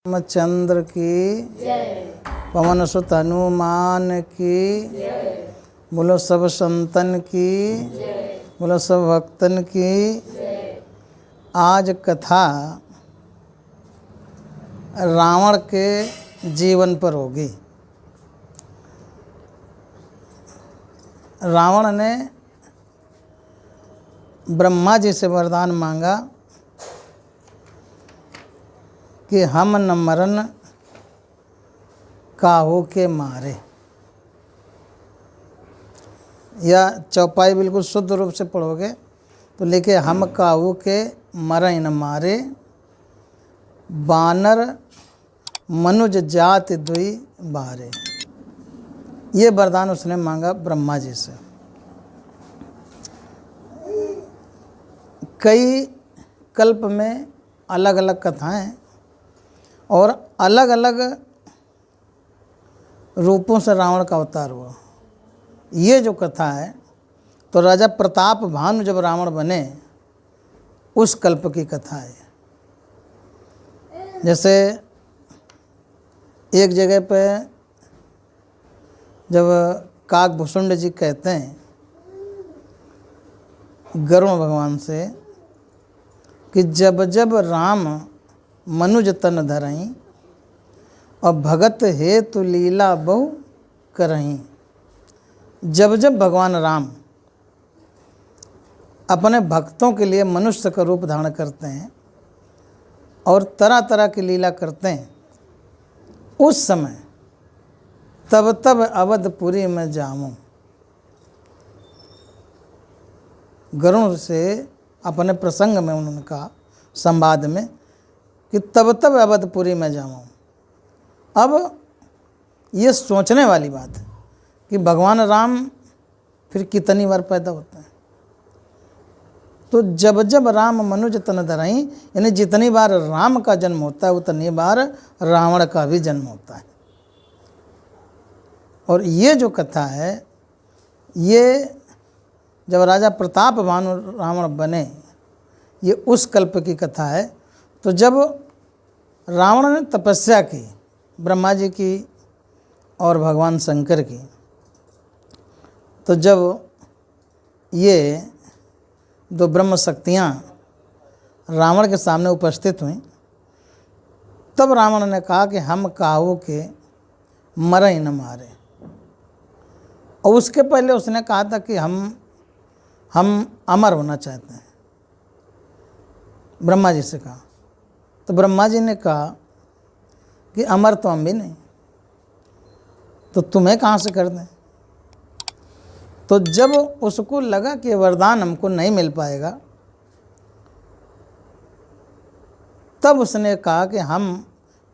रामचंद्र की पवन सुत हनुमान की बोलो सब संतन की बोलो सब भक्तन की। आज कथा रावण के जीवन पर होगी। रावण ने ब्रह्मा जी से वरदान मांगा कि हम न मरन काहू के मारे, या चौपाई बिल्कुल शुद्ध रूप से पढ़ोगे तो लिखे हम काहू के मरई न मारे, बानर मनुज जाति दुई बारे। ये वरदान उसने मांगा ब्रह्मा जी से। कई कल्प में अलग अलग कथाएं और अलग अलग रूपों से रावण का अवतार हुआ। ये जो कथा है तो राजा प्रताप भानु जब रावण बने उस कल्प की कथा है। जैसे एक जगह पे जब काकभूषुंड जी कहते हैं गरुण भगवान से कि जब जब राम मनुज तन धरहीं और भगत हेतु लीला बहु करहीं। जब जब भगवान राम अपने भक्तों के लिए मनुष्य का रूप धारण करते हैं और तरह तरह की लीला करते हैं, उस समय तब तब अवधपुरी में जाऊं। गरुण से अपने प्रसंग में उन्होंने कहा, संवाद में, कि तब तब अवधपुरी में जाऊं। अब ये सोचने वाली बात है कि भगवान राम फिर कितनी बार पैदा होते हैं। तो जब जब राम मनुज तन धरहीं, यानी जितनी बार राम का जन्म होता है उतनी बार रावण का भी जन्म होता है। और ये जो कथा है ये जब राजा प्रताप भानु रावण बने, ये उस कल्प की कथा है। तो जब रावण ने तपस्या की ब्रह्मा जी की और भगवान शंकर की, तो जब ये दो ब्रह्म शक्तियाँ रावण के सामने उपस्थित हुई, तब रावण ने कहा कि हम काहू के मरई न मारे। और उसके पहले उसने कहा था कि हम अमर होना चाहते हैं, ब्रह्मा जी से कहा। तो ब्रह्मा जी ने कहा कि अमर तो हम भी नहीं, तो तुम्हें कहाँ से कर दें। तो जब उसको लगा कि वरदान हमको नहीं मिल पाएगा, तब उसने कहा कि हम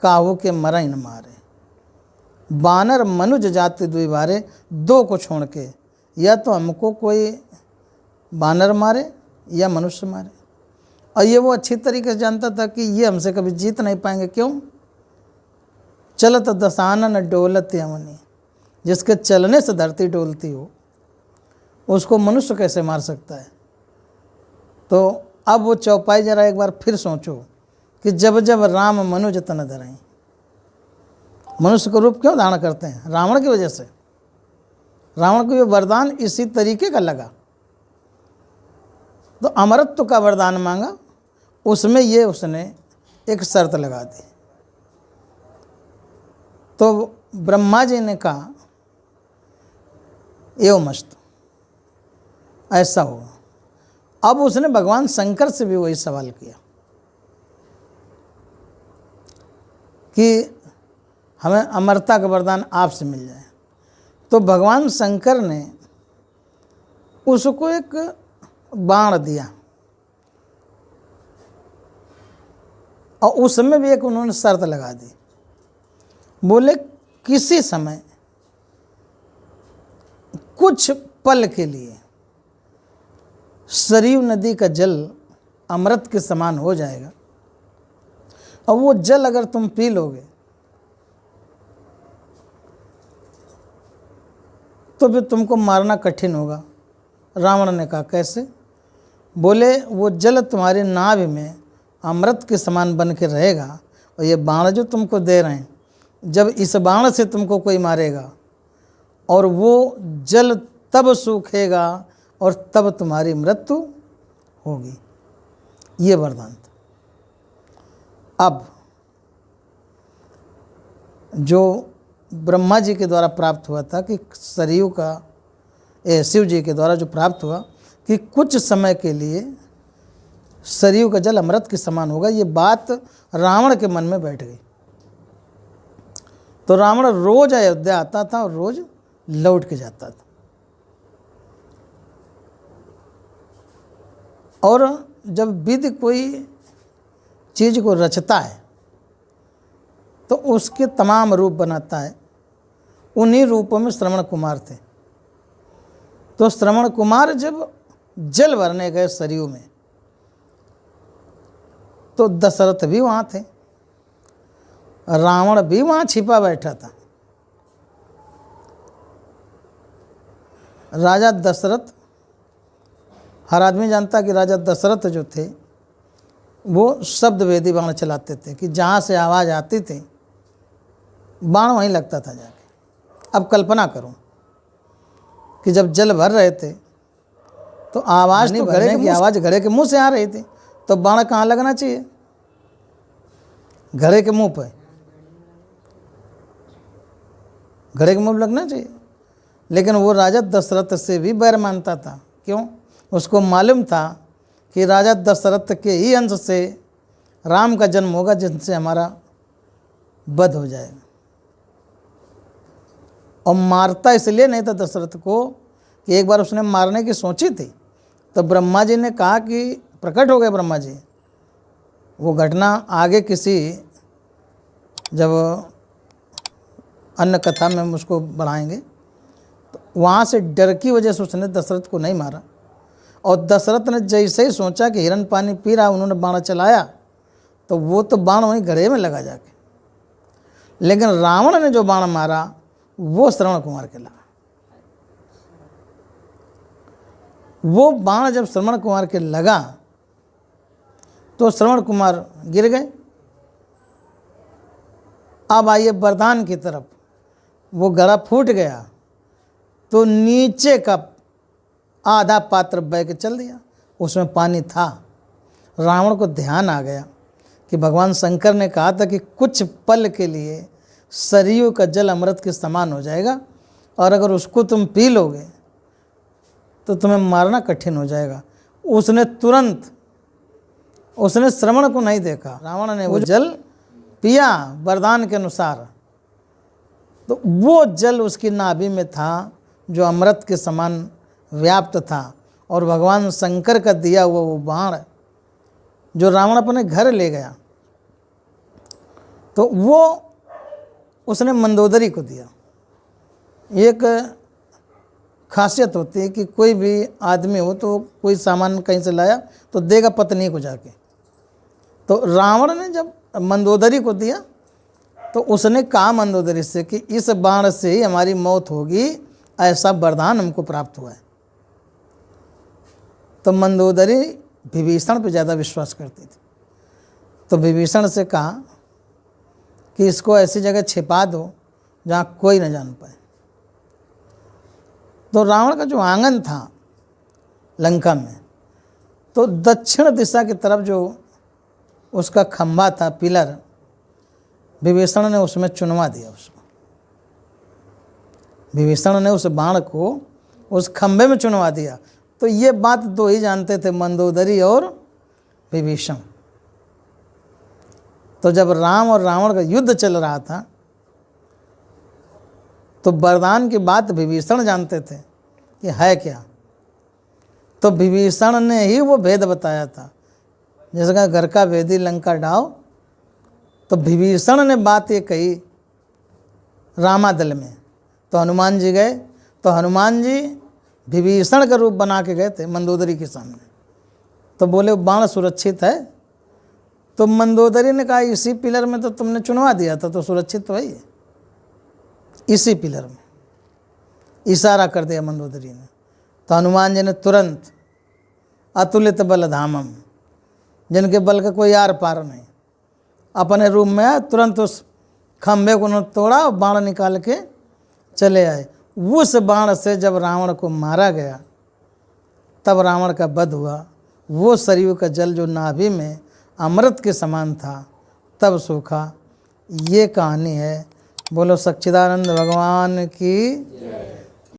काहू के मरई न मारे, बानर मनुज जाति दुई बारे। दो को छोड़ के, या तो हमको कोई बानर मारे या मनुष्य मारे। और ये वो अच्छी तरीके से जानता था कि ये हमसे कभी जीत नहीं पाएंगे। क्यों? चलत दशानन डोलत यमनी, जिसके चलने से धरती डोलती हो उसको मनुष्य कैसे मार सकता है। तो अब वो चौपाई जरा एक बार फिर सोचो कि जब जब राम मनुज तन धरहीं, मनुष्य का रूप क्यों धारण करते हैं? रावण की वजह से। रावण को ये वरदान इसी तरीके का लगा, तो अमरत्व का वरदान मांगा। उसमें ये उसने एक शर्त लगा दी। तो ब्रह्मा जी ने कहा एवमस्तु, ऐसा होगा। अब उसने भगवान शंकर से भी वही सवाल किया कि हमें अमरता का वरदान आपसे मिल जाए। तो भगवान शंकर ने उसको एक बाण दिया और उसमें भी एक उन्होंने शर्त लगा दी। बोले किसी समय कुछ पल के लिए सरयू नदी का जल अमृत के समान हो जाएगा, और वो जल अगर तुम पी लोगे तो फिर तुमको मारना कठिन होगा। रावण ने कहा कैसे? बोले वो जल तुम्हारे नाभि में अमृत के समान बन के रहेगा और ये बाण जो तुमको दे रहे हैं, जब इस बाण से तुमको कोई मारेगा और वो जल तब सूखेगा और तब तुम्हारी मृत्यु होगी। ये वरदान था। अब जो ब्रह्मा जी के द्वारा प्राप्त हुआ था कि सरयू का शिव जी के द्वारा जो प्राप्त हुआ कि कुछ समय के लिए सरयू का जल अमृत के समान होगा, ये बात रावण के मन में बैठ गई। तो रावण रोज अयोध्या आता था और रोज लौट के जाता था। और जब विधि कोई चीज को रचता है तो उसके तमाम रूप बनाता है। उन्हीं रूपों में श्रवण कुमार थे। तो श्रवण कुमार जब जल भरने गए सरयू में तो दशरथ भी वहाँ थे, रावण भी वहाँ छिपा बैठा था। राजा दशरथ, हर आदमी जानता कि राजा दशरथ जो थे वो शब्द वेदी बाण चलाते थे कि जहाँ से आवाज़ आती थी बाण वहीं लगता था जाके। अब कल्पना करूं कि जब जल भर रहे थे तो आवाज़ तो घड़े की आवाज़ घड़े के मुंह से आ रही थी, तो बाण कहाँ लगना चाहिए? घड़े के मुंह पे, घड़े के मुंह लगना चाहिए। लेकिन वो राजा दशरथ से भी बैर मानता था। क्यों? उसको मालूम था कि राजा दशरथ के ही अंश से राम का जन्म होगा जिनसे हमारा वध हो जाएगा। और मारता इसलिए नहीं था दशरथ को कि एक बार उसने मारने की सोची थी, तो ब्रह्मा जी ने कहा कि प्रकट हो गए ब्रह्मा जी। वो घटना आगे किसी जब अन्य कथा में हम उसको बढ़ाएंगे, तो वहाँ से डर की वजह से उसने दशरथ को नहीं मारा। और दशरथ ने जैसे ही सोचा कि हिरण पानी पी रहा, उन्होंने बाण चलाया तो वो तो बाण वहीं घड़े में लगा जाके। लेकिन रावण ने जो बाण मारा वो श्रवण कुमार के लगा। वो बाण जब श्रवण कुमार के लगा तो श्रवण कुमार गिर गए। अब आइए वरदान की तरफ। वो घड़ा फूट गया तो नीचे का आधा पात्र बह के चल दिया, उसमें पानी था। रावण को ध्यान आ गया कि भगवान शंकर ने कहा था कि कुछ पल के लिए सरयू का जल अमृत के समान हो जाएगा और अगर उसको तुम पी लोगे तो तुम्हें मारना कठिन हो जाएगा। उसने तुरंत, उसने श्रवण को नहीं देखा, रावण ने वो जल पिया वरदान के अनुसार। तो वो जल उसकी नाभि में था जो अमृत के समान व्याप्त था। और भगवान शंकर का दिया हुआ वो बाण जो रावण अपने घर ले गया, तो वो उसने मंदोदरी को दिया। एक खासियत होती है कि कोई भी आदमी हो तो कोई सामान कहीं से लाया तो देगा पत्नी को जाके। तो रावण ने जब मंदोदरी को दिया तो उसने कहा मंदोदरी से कि इस बाण से ही हमारी मौत होगी, ऐसा वरदान हमको प्राप्त हुआ है। तो मंदोदरी विभीषण पे ज़्यादा विश्वास करती थी। तो विभीषण से कहा कि इसको ऐसी जगह छिपा दो जहाँ कोई न जान पाए। तो रावण का जो आंगन था लंका में, तो दक्षिण दिशा की तरफ जो उसका खंभा था, पिलर, विभीषण ने उसमें चुनवा दिया उसको। विभीषण ने उस बाण को उस खंभे में चुनवा दिया। तो ये बात दो ही जानते थे, मंदोदरी और विभीषण। तो जब राम और रावण का युद्ध चल रहा था तो वरदान की बात विभीषण जानते थे कि है क्या। तो विभीषण ने ही वो भेद बताया था। जैसे कहा घर का भेदी लंका डाव, तो विभीषण ने बात ये कही रामादल में। तो हनुमान जी गए, तो हनुमान जी विभीषण का रूप बना के गए थे मंदोदरी के सामने। तो बोले बाण सुरक्षित है। तो मंदोदरी ने कहा इसी पिलर में तो तुमने चुनवा दिया था, तो सुरक्षित तो है ही, इसी पिलर में। इशारा कर दिया मंदोदरी ने। तो हनुमान जी ने तुरंत अतुलित बल धामम, जिनके बल का कोई आर पार नहीं, अपने रूम में आए, तुरंत उस खंभे को उन्होंने तोड़ा और बाण निकाल के चले आए। उस बाण से जब रावण को मारा गया तब रावण का वध हुआ। वो सरयू का जल जो नाभि में अमृत के समान था तब सूखा। ये कहानी है। बोलो सच्चिदानंद भगवान की।